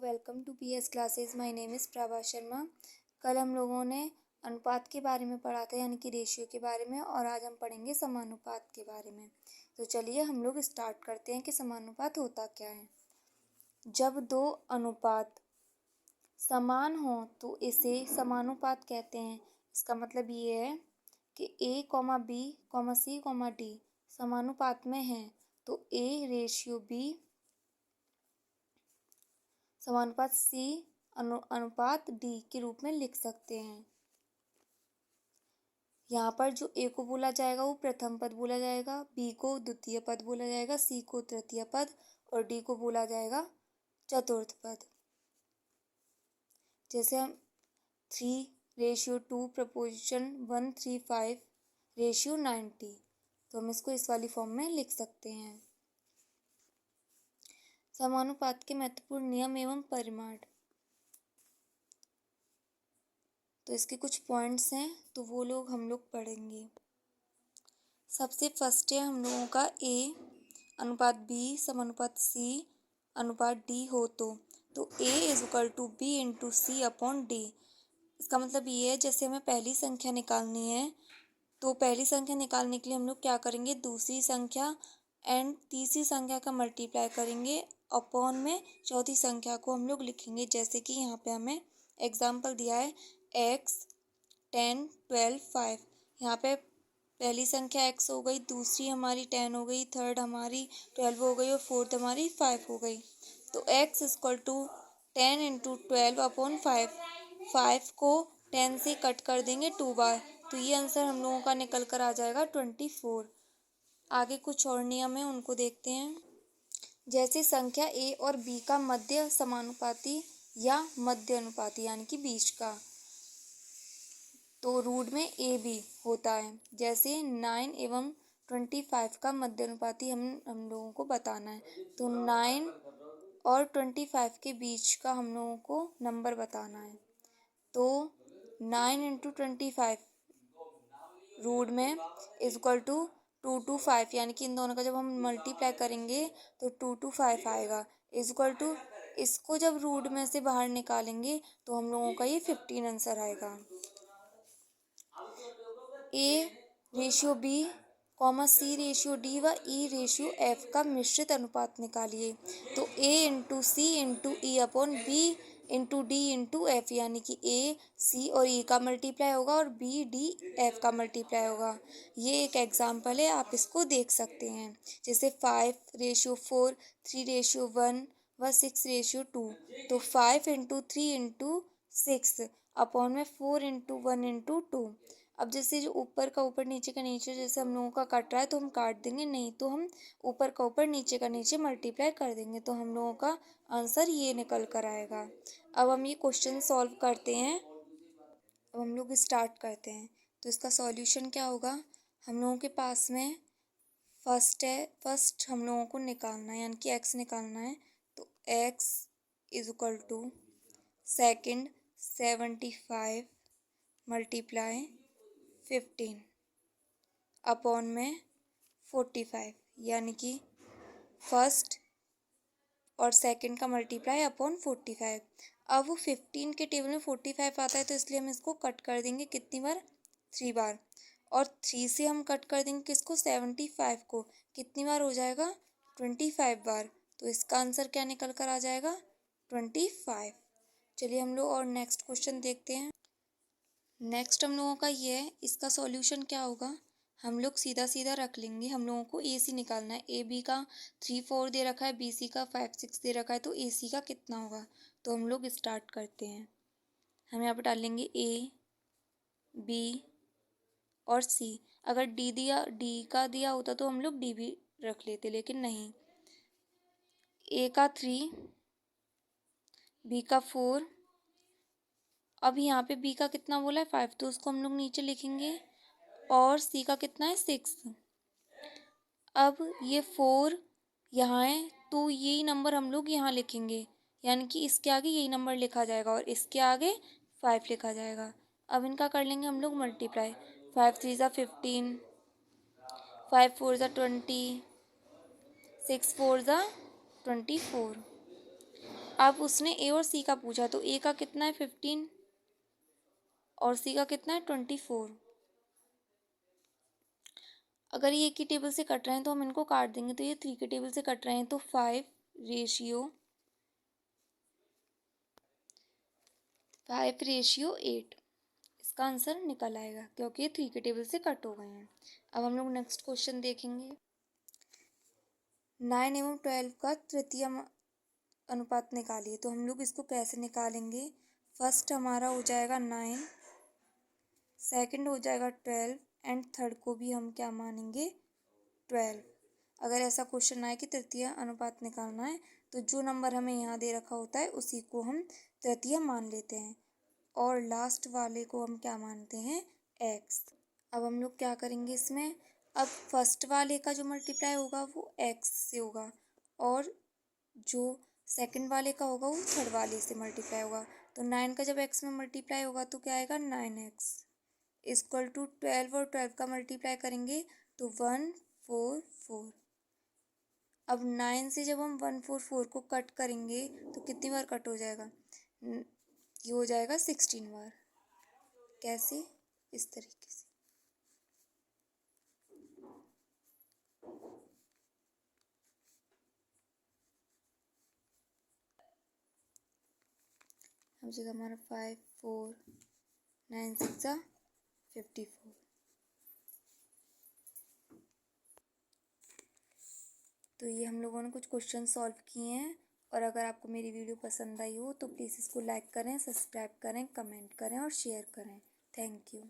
Welcome to PS classes. My name is Prabha Sharma. कल हम लोगों ने अनुपात के बारे में पढ़ा था, यानी कि रेशियो के बारे में, और आज हम पढ़ेंगे समानुपात के बारे में। तो चलिए हम लोग स्टार्ट करते हैं कि समानुपात होता क्या है। जब दो अनुपात समान हो तो इसे समानुपात कहते हैं। इसका मतलब ये है कि A, B, C, D समानुपात में हैं तो A रेशियो B समानुपात C अनुपात D के रूप में लिख सकते हैं। यहाँ पर जो A को बोला जाएगा वो प्रथम पद बोला जाएगा, B को द्वितीय पद बोला जाएगा, C को तृतीय पद और D को बोला जाएगा चतुर्थ पद। जैसे हम 3:2 प्रपोजिशन 1:5 रेशियो 90, तो हम इसको इस वाली फॉर्म में लिख सकते हैं। समानुपात के महत्वपूर्ण नियम एवं परिमाण, तो इसके कुछ पॉइंट्स हैं तो वो हम लोग पढ़ेंगे। सबसे फर्स्ट है हम लोगों का A अनुपात B समानुपात C अनुपात D हो तो A = B × C / D। इसका मतलब ये है, जैसे हमें पहली संख्या निकालनी है तो पहली संख्या निकालने के लिए हम लोग क्या करेंगे, दूसरी संख्या एंड तीसरी संख्या का मल्टीप्लाई करेंगे अपॉन में चौथी संख्या को हम लोग लिखेंगे। जैसे कि यहाँ पे हमें एग्जाम्पल दिया है x 10 12 5। यहाँ पे पहली संख्या x हो गई, दूसरी हमारी 10 हो गई, थर्ड हमारी 12 हो गई और फोर्थ हमारी 5 हो गई। तो x = 10 × 12/5। 5 को 10 से कट कर देंगे 2 बार, तो ये आंसर हम लोगों का निकल कर आ जाएगा 24। आगे कुछ और नियम है उनको देखते हैं। जैसे संख्या A और B का मध्य समानुपाती या मध्य अनुपाती यानी कि बीच का, तो रूट में AB होता है। जैसे 9 एवं 25 का मध्य अनुपाती हम लोगों को बताना है, तो 9 और 25 के बीच का हम लोगों को नंबर बताना है। तो 9 × 25 रूट में = 2 to 5, यानी कि इन दोनों का जब हम मल्टीप्लाई करेंगे तो 2 to 5 आएगा। = इसको जब रूट में से बाहर निकालेंगे तो हम लोगों का ये 15 आंसर आएगा। A/B, C/D व E/F का मिश्रित अनुपात निकालिए। तो A × C × E/B × D × F, यानी कि A, C और E का मल्टीप्लाई होगा और B, D, F का मल्टीप्लाई होगा। ये एक एग्जाम्पल है, आप इसको देख सकते हैं। जैसे 5:4, 3:1 व 6:2, तो 5 × 3 × 6 अपॉन में 4 × 1 × 2। अब जैसे जो ऊपर का ऊपर नीचे का नीचे जैसे हम लोगों का कट रहा है तो हम काट देंगे, नहीं तो हम ऊपर का ऊपर नीचे का नीचे मल्टीप्लाई कर देंगे, तो हम लोगों का आंसर ये निकल कर आएगा। अब हम ये क्वेश्चन सॉल्व करते हैं। अब हम लोग स्टार्ट करते हैं। तो इसका सॉल्यूशन क्या होगा, हम लोगों के पास में फर्स्ट हम लोगों को निकालना है, यानी कि x निकालना है। तो x = सेकेंड 75 मल्टीप्लाई 15 अपॉन में 45, यानी कि फर्स्ट और सेकंड का मल्टीप्लाई अपॉन 45। अब वो 15 के टेबल में 45 आता है तो इसलिए हम इसको कट कर देंगे कितनी बार, 3 बार, और 3 से हम कट कर देंगे किसको, 75 को, कितनी बार हो जाएगा, 25 बार। तो इसका आंसर क्या निकल कर आ जाएगा, 25। चलिए हम लोग और नेक्स्ट क्वेश्चन देखते हैं। नेक्स्ट हम लोगों का ये है, इसका सॉल्यूशन क्या होगा, हम लोग सीधा सीधा रख लेंगे। हम लोगों को AC निकालना है। AB का 3 4 दे रखा है, BC का 5 6 दे रखा है, तो AC का कितना होगा। तो हम लोग स्टार्ट करते हैं। हम यहाँ पर डाल लेंगे A, B और C। अगर D का दिया होता तो हम लोग D भी रख लेते, लेकिन नहीं। A का 3, B का 4, अब यहाँ पे B का कितना बोला है, 5, तो उसको हम लोग नीचे लिखेंगे, और C का कितना है, 6। अब ये 4 यहाँ है तो यही नंबर हम लोग यहाँ लिखेंगे, यानी कि इसके आगे यही नंबर लिखा जाएगा और इसके आगे 5 लिखा जाएगा। अब इनका कर लेंगे हम लोग मल्टीप्लाई। 5 3 = 15, 5 4 = 20, 6 4 = 24। अब उसने ए और सी का पूछा, तो ए का कितना है 15 और सी का कितना है 24। अगर ये एक ही टेबल से कट रहे हैं तो हम इनको काट देंगे, तो ये 3 के टेबल से कट रहे हैं, तो 5 रेशियो 8 इसका आंसर निकल आएगा, क्योंकि ये 3 के टेबल से कट हो गए हैं। अब हम लोग नेक्स्ट क्वेश्चन देखेंगे। 9 एवं 12 का तृतीय अनुपात निकालिए। तो हम लोग इसको कैसे निकालेंगे? फर्स्ट हमारा हो जाएगा 9, सेकंड हो जाएगा 12 एंड थर्ड को भी हम क्या मानेंगे 12। अगर ऐसा क्वेश्चन आए कि तृतीय अनुपात निकालना है तो जो नंबर हमें यहाँ दे रखा होता है उसी को हम तृतीय मान लेते हैं और लास्ट वाले को हम क्या मानते हैं x। अब हम लोग क्या करेंगे इसमें, अब फर्स्ट वाले का जो मल्टीप्लाई होगा वो x से होगा और जो सेकंड वाले का होगा वो थर्ड वाले से मल्टीप्लाई होगा। तो 9 का जब x में मल्टीप्लाई होगा तो क्या आएगा 9x इक्वल टू 12 और 12 का मल्टीप्लाई करेंगे तो 144। अब 9 से जब हम 144 को कट करेंगे तो कितनी बार कट हो जाएगा, ये हो जाएगा 16 बार। कैसे? इस तरीके से। अब जगह हमारा 5 4 9 6 54। तो ये हम लोगों ने कुछ क्वेश्चन सॉल्व किए हैं, और अगर आपको मेरी वीडियो पसंद आई हो तो प्लीज़ इसको लाइक करें, सब्सक्राइब करें, कमेंट करें और शेयर करें। Thank you.